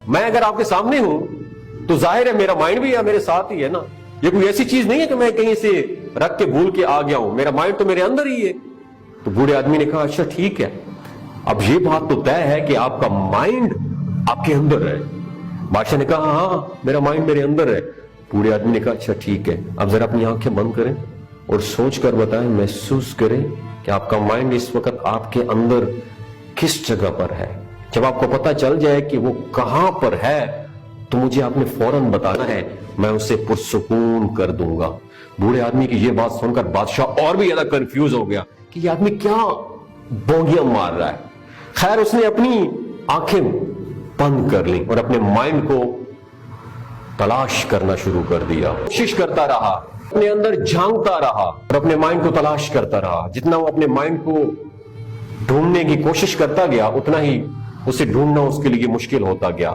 मैं अगर आपके सामने हूं तो जाहिर है मेरा माइंड भी मेरे साथ ही है ना। ये कोई ऐसी चीज नहीं है कि मैं कहीं से रख के भूल के आ गया हूं, मेरा माइंड तो मेरे अंदर ही है। तो बूढ़े आदमी ने कहा अच्छा ठीक है, अब ये बात तो तय है कि आपका माइंड आपके अंदर है। बादशाह ने कहा हाँ मेरा माइंड मेरे अंदर है। बूढ़े आदमी ने कहा अच्छा ठीक है, अब जरा अपनी आंखें बंद करें और सोच कर बताएं, महसूस करें कि आपका माइंड इस वक्त आपके अंदर किस जगह पर है। जब आपको पता चल जाए कि वो कहां पर है तो मुझे आपने फौरन बताना है, मैं उसे पुरसुकून कर दूंगा। बूढ़े आदमी की ये बात सुनकर बादशाह और भी ज्यादा कंफ्यूज हो गया कि ये आदमी क्या बोंगियां मार रहा है। खैर उसने अपनी आंखें बंद कर ली और अपने माइंड को तलाश करना शुरू कर दिया। कोशिश करता रहा, अपने अंदर झांकता रहा और अपने माइंड को तलाश करता रहा। जितना वो अपने माइंड को ढूंढने की कोशिश करता गया उतना ही उसे ढूंढना उसके लिए मुश्किल होता गया।